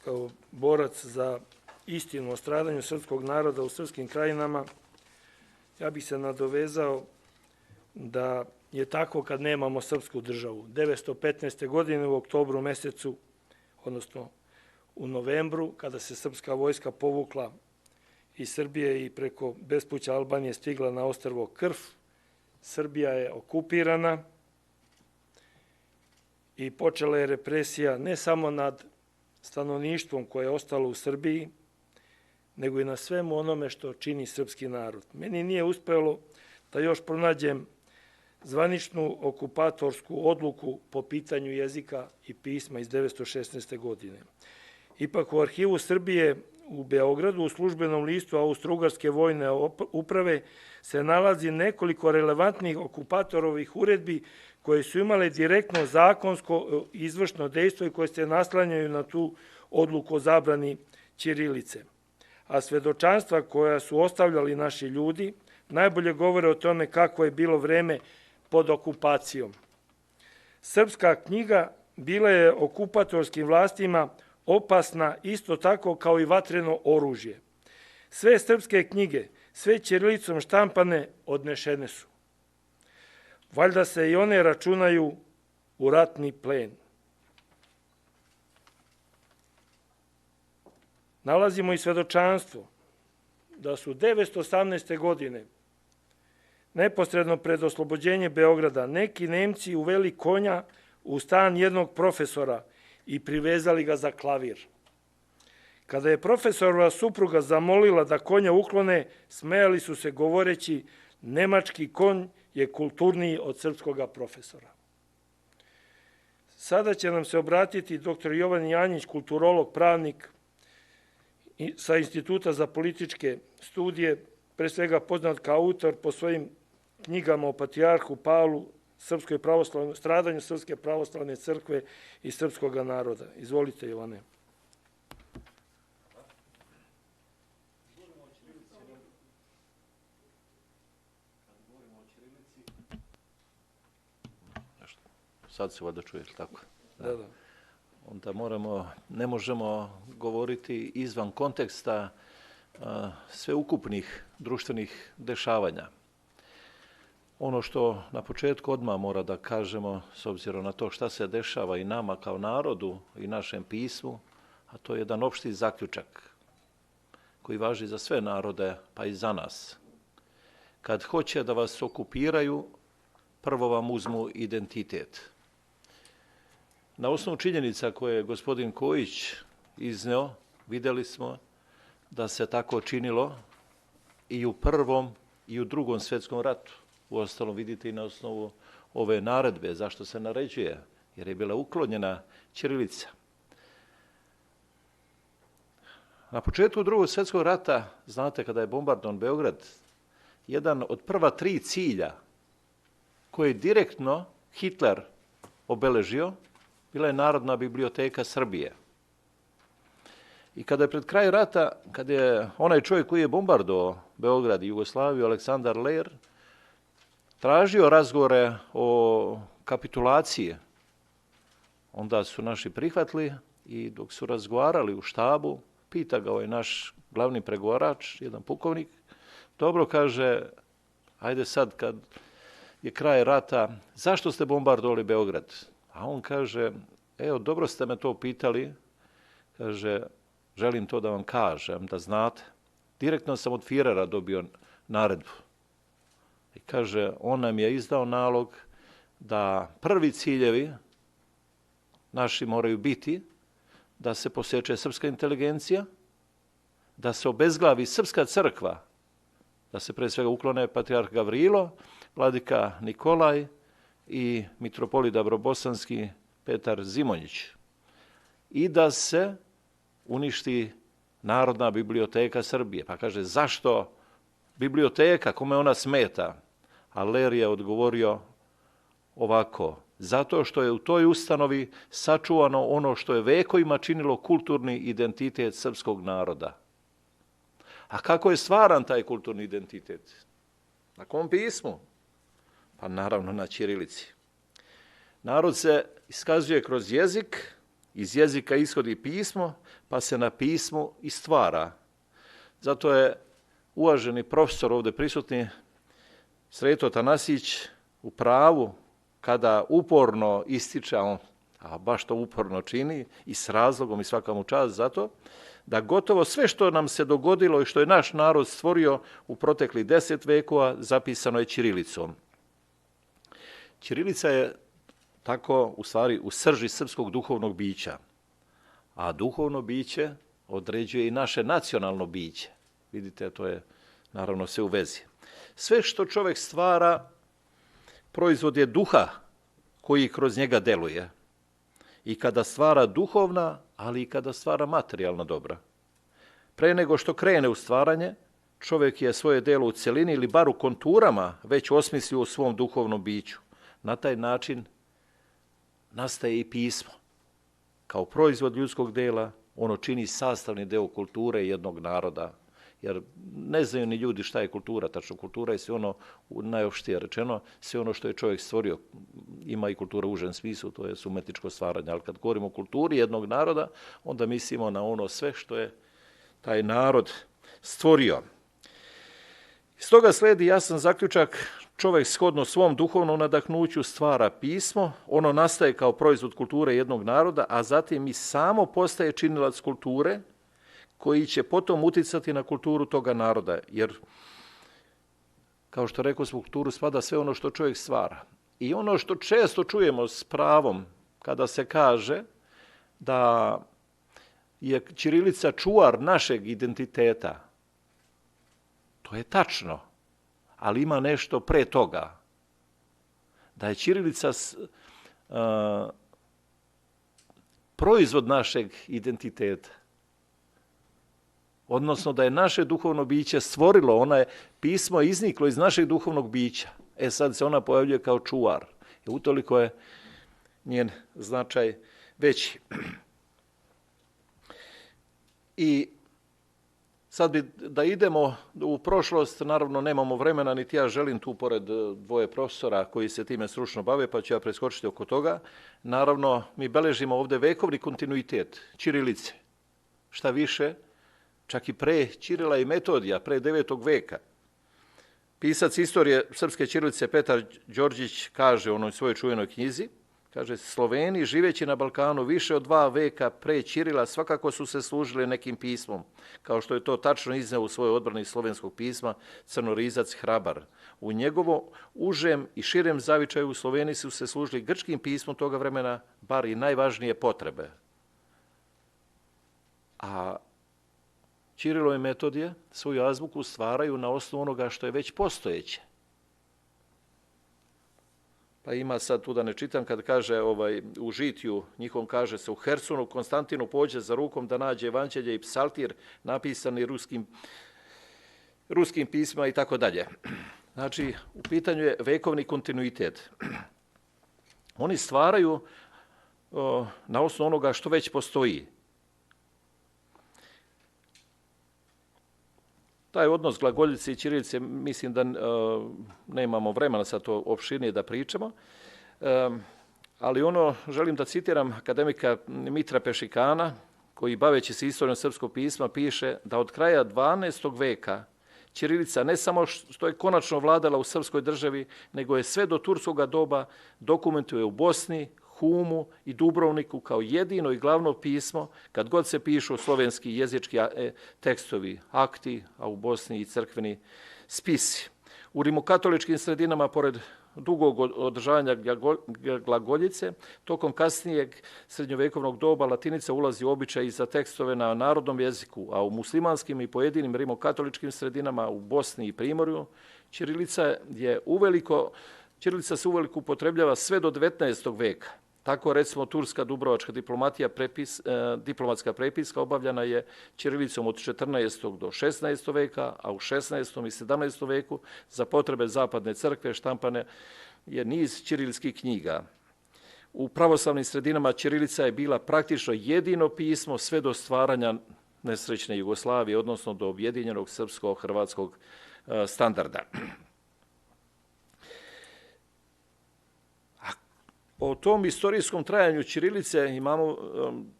kao borac za istinu o stradanju srpskog naroda u srpskim krajinama, ja bih se nadovezao da je tako kad nemamo srpsku državu. 915. godine u oktobru mesecu, odnosno u novembru, kada se srpska vojska povukla iz Srbije i preko bespuća Albanije stigla na ostrvo Krf, Srbija je okupirana i počela je represija ne samo nad stanovništvom koje je ostalo u Srbiji, nego i na svemu onome što čini srpski narod. Meni nije uspelo da još pronađem zvaničnu okupatorsku odluku po pitanju jezika i pisma iz 1916. godine. Ipak u arhivu Srbije u Beogradu u službenom listu Austro-Ugarske vojne uprave se nalazi nekoliko relevantnih okupatorovih uredbi koje su imale direktno zakonsko izvršno dejstvo i koje se naslanjaju na tu odluku o zabrani ćirilice. A svedočanstva koja su ostavljali naši ljudi najbolje govore o tome kako je bilo vreme pod okupacijom. Srpska knjiga bila je okupatorskim vlastima opasna isto tako kao i vatreno oružje. Sve srpske knjige, sve ćirilicom štampane, odnešene su. Valjda se i one računaju u ratni plen. Nalazimo i svedočanstvo da su 918. godine, neposredno pred oslobođenje Beograda, neki Nemci uveli konja u stan jednog profesora i privezali ga za klavir. Kada je profesorova supruga zamolila da konja uklone, smejali su se govoreći: nemački konj je kulturniji od srpskoga profesora. Sada će nam se obratiti dr. Jovan Janjić, kulturolog, pravnik sa Instituta za političke studije, pre svega poznat kao autor po svojim knjigama o patrijarhu Pavlu, stradanju Srpske pravoslavne crkve i srpskog naroda. Izvolite, Jovane. Sad se valjda čuje, tako? Da. Onda ne možemo govoriti izvan konteksta sveukupnih društvenih dešavanja. Ono što na početku odmah mora da kažemo, s obzirom na to šta se dešava i nama kao narodu i našem pismu, a to je jedan opšti zaključak koji važi za sve narode, pa i za nas. Kad hoće da vas okupiraju, prvo vam uzmu identitet. Na osnovu činjenica koje je gospodin Kojić izneo, videli smo da se tako činilo i u Prvom i u Drugom svjetskom ratu. Uostalom vidite i na osnovu ove naredbe, zašto se naređuje, jer je bila uklonjena ćirilica. Na početku Drugog svjetskog rata, znate, kada je bombardovan Beograd, jedan od prva 3 cilja koje je direktno Hitler obeležio, bila je Narodna biblioteka Srbije. I kada je pred kraj rata, kada je onaj čovjek koji je bombardovao Beograd i Jugoslaviju, Aleksandar Ler, tražio razgovore o kapitulaciji, onda su naši prihvatili i dok su razgovarali u štabu, pita ga ovaj naš glavni pregovarač, jedan pukovnik, dobro, kaže, ajde sad kad je kraj rata, zašto ste bombardovali Beograd? A on kaže, evo, dobro ste me to pitali, kaže, želim to da vam kažem, da znate. Direktno sam od Firera dobio naredbu. I kaže, on nam je izdao nalog da prvi ciljevi naši moraju biti da se poseče srpska inteligencija, da se obezglavi srpska crkva, da se pre svega uklone patrijarh Gavrilo, vladika Nikolaj i mitropolit Dabrobosanski Petar Zimonjić i da se uništi Narodna biblioteka Srbije. Pa kaže, zašto biblioteka, kome ona smeta? A Ler je odgovorio ovako, zato što je u toj ustanovi sačuvano ono što je vekovima činilo kulturni identitet srpskog naroda. A kako je stvaran taj kulturni identitet? Na kom pismu? Pa naravno na ćirilici. Narod se iskazuje kroz jezik, Iz jezika ishodi pismo, pa se na pismu i stvara. Zato je uvaženi profesor ovdje prisutni, Sreto Tanasić, u pravu kada uporno ističe, a baš to uporno čini i s razlogom i svaka mu čast za to, da gotovo sve što nam se dogodilo i što je naš narod stvorio u proteklih 10 vekova zapisano je ćirilicom. Ćirilica je tako u stvari u srži srpskog duhovnog bića, a duhovno biće određuje i naše nacionalno biće. Vidite, to je naravno sve u vezi. Sve što čovjek stvara, proizvod je duha koji kroz njega deluje. I kada stvara duhovna, ali i kada stvara materijalna dobra. Pre nego što krene u stvaranje, čovjek je svoje delo u celini ili bar u konturama već osmislio u svom duhovnom biću. Na taj način nastaje i pismo. Kao proizvod ljudskog dela, ono čini sastavni deo kulture jednog naroda. Jer ne znaju ni ljudi šta je kultura. Tačno, kultura je sve ono, najopštije rečeno, sve ono što je čovjek stvorio. Ima i kultura u užem smislu, to je umetničko stvaranje. Ali kad govorimo o kulturi jednog naroda, onda mislimo na ono sve što je taj narod stvorio. Iz toga sledi jasan zaključak, čovjek shodno svom duhovnom nadahnuću stvara pismo, ono nastaje kao proizvod kulture jednog naroda, a zatim i samo postaje činilac kulture, koji će potom uticati na kulturu toga naroda. Jer, kao što rekao smo, u kulturu spada sve ono što čovjek stvara. I ono što često čujemo s pravom, kada se kaže da je ćirilica čuvar našeg identiteta, to je tačno, ali ima nešto pre toga. Da je ćirilica proizvod našeg identiteta. Odnosno da je naše duhovno biće stvorilo, pismo je izniklo iz našeg duhovnog bića. Sad se ona pojavljuje kao čuvar. Utoliko je njen značaj veći. I sad bi da idemo u prošlost, naravno nemamo vremena, niti ja želim tu pored dvoje profesora koji se time stručno bave, pa ću ja preskočiti oko toga. Naravno, mi beležimo ovdje vekovni kontinuitet ćirilice. Šta više, čak i pre Ćirila i Metodija, pre 9. veka. Pisac istorije srpske ćirilice Petar Đorđić kaže u onoj svojoj čuvenoj knjizi, kaže, Sloveni živeći na Balkanu više od 2 veka pre Ćirila svakako su se služili nekim pismom, kao što je to tačno izneo u svojoj odbrani slovenskog pisma Crnorizac Hrabar. U njegovo užem i širem zavičaju Sloveni su se služili grčkim pismom toga vremena, bar i najvažnije potrebe. A Ćirilo i Metodije svoju azbuku stvaraju na osnovu onoga što je već postojeće. Pa ima sad tu da ne čitam, kad kaže u žitiju njihovom kaže se u Hersonu Konstantinu pođe za rukom da nađe evanđelje i psaltir napisani ruskim pismima i tako dalje. Znači, u pitanju je vekovni kontinuitet. Oni stvaraju na osnovu onoga što već postoji. Taj odnos glagoljice i ćirilice, mislim da nemamo vremena sad to opširnije da pričamo, ali želim da citiram akademika Mitra Pešikana, koji baveći se istorijom srpskog pisma piše da od kraja 12. veka ćirilica ne samo što je konačno vladala u srpskoj državi, nego je sve do turskoga doba dokumentuje u Bosni, Humu i Dubrovniku kao jedino i glavno pismo kad god se pišu slovenski jezički tekstovi, akti, a u Bosni i crkveni spisi. U rimokatoličkim sredinama, pored dugog održavanja glagoljice, tokom kasnijeg srednjovekovnog doba latinica ulazi u običaj i za tekstove na narodnom jeziku, a u muslimanskim i pojedinim rimokatoličkim sredinama u Bosni i Primorju ćirilica se uveliko upotrebljava sve do 19. veka. Tako, recimo, turska dubrovačka diplomatska prepiska obavljana je ćirilicom od 14. do 16. veka, a u 16. i 17. veku za potrebe zapadne crkve štampane je niz ćirilskih knjiga. U pravoslavnim sredinama ćirilica je bila praktično jedino pismo sve do stvaranja nesrećne Jugoslavije, odnosno do objedinjenog srpsko-hrvatskog standarda. O tom istorijskom trajanju ćirilice imamo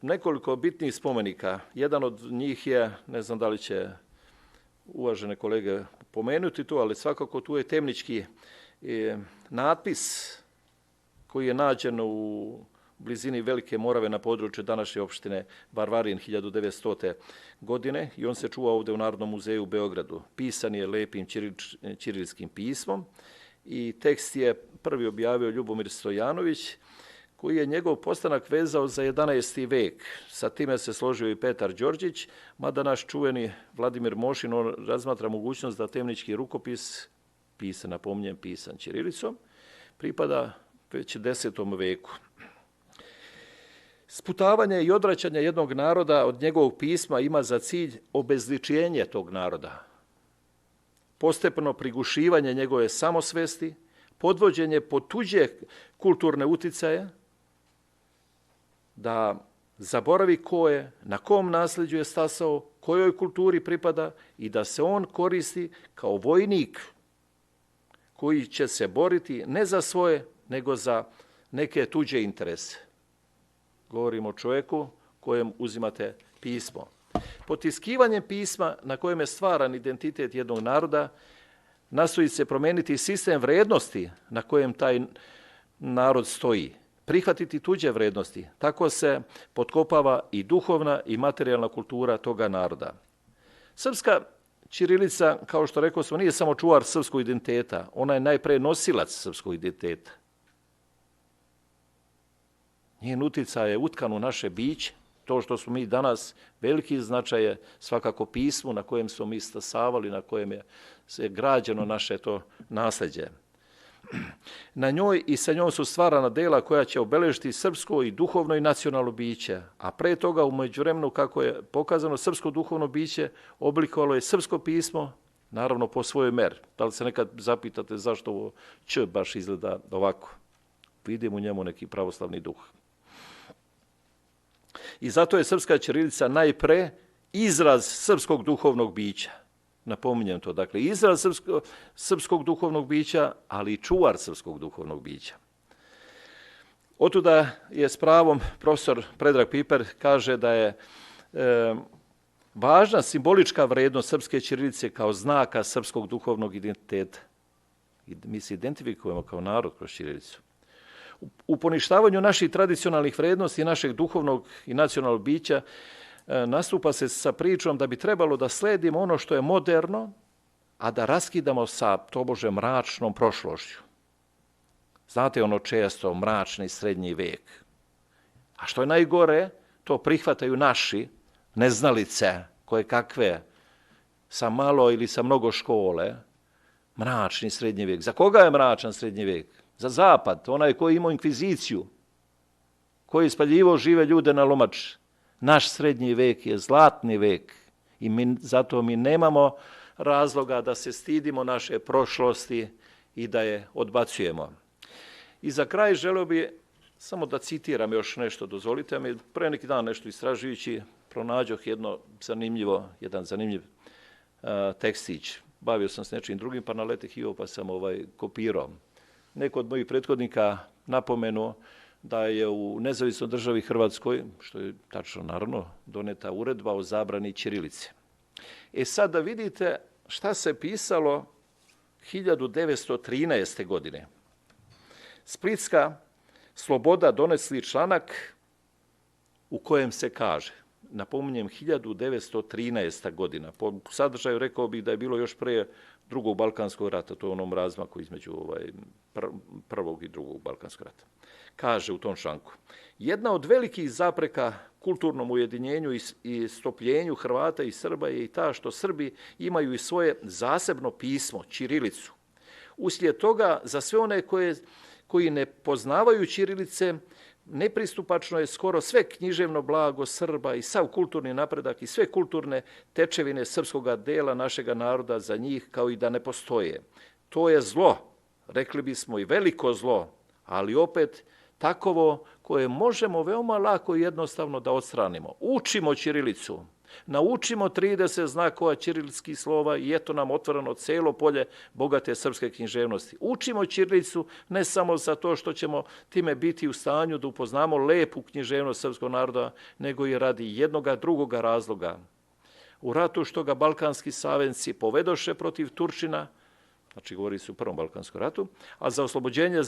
nekoliko bitnih spomenika. Jedan od njih je, ne znam da li će uvažene kolege pomenuti to, ali svakako tu je Temnički natpis koji je nađen u blizini Velike Morave na području današnje opštine Varvarin 1900. godine i on se čuva ovdje u Narodnom muzeju u Beogradu. Pisan je lepim ćirilskim pismom i tekst je prvi objavio Ljubomir Stojanović, koji je njegov postanak vezao za 11. vek. Sa time se složio i Petar Đorđić, mada naš čuveni Vladimir Mošin on razmatra mogućnost da Temnički rukopis, pisan ćirilicom, pripada već 10. veku. Sputavanje i odvraćanje jednog naroda od njegovog pisma ima za cilj obezličenje tog naroda, postepeno prigušivanje njegove samosvesti, podvođenje pod tuđe kulturne uticaje, da zaboravi ko je, na kom nasljeđu je stasao, kojoj kulturi pripada i da se on koristi kao vojnik koji će se boriti ne za svoje, nego za neke tuđe interese. Govorimo o čovjeku kojem uzimate pismo. Potiskivanjem pisma na kojem je stvaran identitet jednog naroda nastoji se promijeniti sistem vrednosti na kojem taj narod stoji. Prihvatiti tuđe vrednosti. Tako se potkopava i duhovna i materijalna kultura toga naroda. Srpska ćirilica, kao što rekao smo, nije samo čuvar srpskog identiteta. Ona je najpre nosilac srpskog identiteta. Njen uticaj je utkan u naše biće. To što smo mi danas, veliki značaj je svakako pismu na kojem smo mi stasavali, na kojem je se građeno naše to nasljeđe. Na njoj i sa njom su stvarana dela koja će obeležiti srpsko i duhovno i nacionalno biće, a pre toga u međuvremenu, kako je pokazano, srpsko duhovno biće oblikovalo je srpsko pismo, naravno po svojoj meri. Da li se nekad zapitate zašto ovo Č baš izgleda ovako? Vidim u njemu neki pravoslavni duh. I zato je srpska ćirilica najpre izraz srpskog duhovnog bića. Napominjem to, dakle, izraz srpskog duhovnog bića, ali i čuvar srpskog duhovnog bića. Otuda je s pravom profesor Predrag Piper kaže da je važna simbolička vrednost srpske ćirilice kao znaka srpskog duhovnog identiteta. Mi se identifikujemo kao narod kroz ćirilicu. U poništavanju naših tradicionalnih vrednosti, našeg duhovnog i nacionalnog bića, nastupa se sa pričom da bi trebalo da sledimo ono što je moderno, a da raskidamo sa tobože mračnom prošlošću. Znate ono često, mračni srednji vek. A što je najgore, to prihvataju naši neznalice, koje kakve, sa malo ili sa mnogo škole, mračni srednji vek. Za koga je mračan srednji vek? Za zapad, onaj koji imao inkviziciju, koji je spaljivo žive ljude na lomač. Naš srednji vek je zlatni vek i zato mi nemamo razloga da se stidimo naše prošlosti i da je odbacujemo. I za kraj želeo bi samo da citiram još nešto, dozvolite mi. Pre neki dan nešto istražujući pronađoh jedan zanimljiv tekstić. Bavio sam s nečim drugim, pa naletih i ovo pa sam kopirao. Neko od mojih prethodnika napomenuo da je u nezavisnoj državi Hrvatskoj, što je tačno naravno, doneta uredba o zabrani ćirilice. Sad da vidite šta se pisalo 1913. godine. Splitska Sloboda donesli članak u kojem se kaže, napominjem 1913. godina, po sadržaju rekao bih da je bilo još pre drugog Balkanskog rata, to je onom razmaku između prvog i drugog Balkanskog rata. Kaže u tom članku, jedna od velikih zapreka kulturnom ujedinjenju i stopljenju Hrvata i Srba je i ta što Srbi imaju i svoje zasebno pismo, ćirilicu. Uslijed toga, za sve one koji ne poznavaju ćirilice, nepristupačno je skoro sve književno blago Srba i sav kulturni napredak i sve kulturne tečevine srpskoga dela našega naroda za njih kao i da ne postoje. To je zlo, rekli bismo i veliko zlo, ali opet takovo koje možemo veoma lako i jednostavno da odstranimo. Učimo ćirilicu, Naučimo 30 znakova ćirilskih slova i eto nam otvoreno celo polje bogate srpske književnosti. Učimo ćirilicu ne samo za to što ćemo time biti u stanju da upoznamo lepu književnost srpskog naroda, nego i radi jednoga drugoga razloga. U ratu što ga balkanski saveznici povedoše protiv Turčina, znači govori se u Prvom balkanskom ratu, a za oslobođenje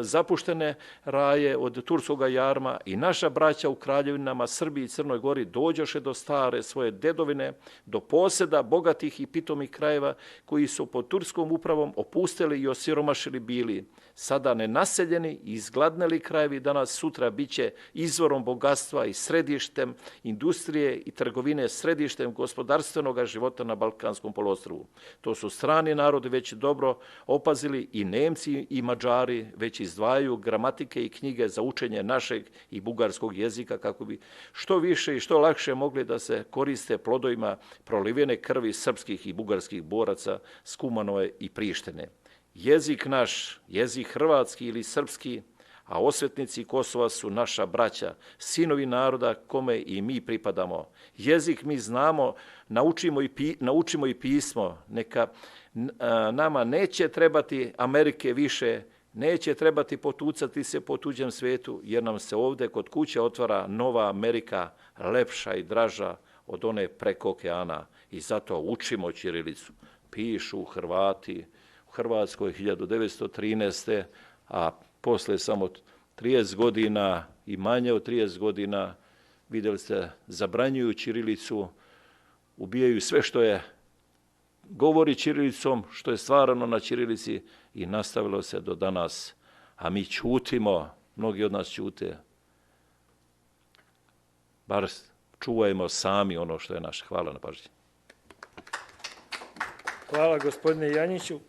zapuštene raje od turskog jarma i naša braća u kraljevinama Srbiji i Crnoj Gori dođoše do stare svoje dedovine, do poseda bogatih i pitomih krajeva koji su pod turskom upravom opustili i osiromašili bili. Sada nenaseljeni i izgladneli krajevi danas sutra biće izvorom bogatstva i središtem industrije i trgovine, središtem gospodarstvenog života na Balkanskom poluostrvu. To su strani narodi već dobro opazili i Nemci i Mađari već izdvajaju gramatike i knjige za učenje našeg i bugarskog jezika kako bi što više i što lakše mogli da se koriste plodovima prolivene krvi srpskih i bugarskih boraca s Kumanove i Prištine. Jezik naš, jezik hrvatski ili srpski, a osvetnici Kosova su naša braća, sinovi naroda kome i mi pripadamo. Jezik mi znamo, naučimo i pismo, neka nama neće trebati Amerike više, neće trebati potucati se po tuđem svetu, jer nam se ovde kod kuće otvara nova Amerika, lepša i draža od one preko okeana. I zato učimo ćirilicu. Pišu Hrvati u Hrvatskoj 1913. a posle samo 30 godina i manje od 30 godina, vidjeli ste, zabranjuju ćirilicu, ubijaju sve što je govori ćirilicom, što je stvarano na ćirilici i nastavilo se do danas. A mi ćutimo, mnogi od nas ćute. Bar čuvajmo sami ono što je naše. Hvala na pažnji. Hvala gospodine Janjiću.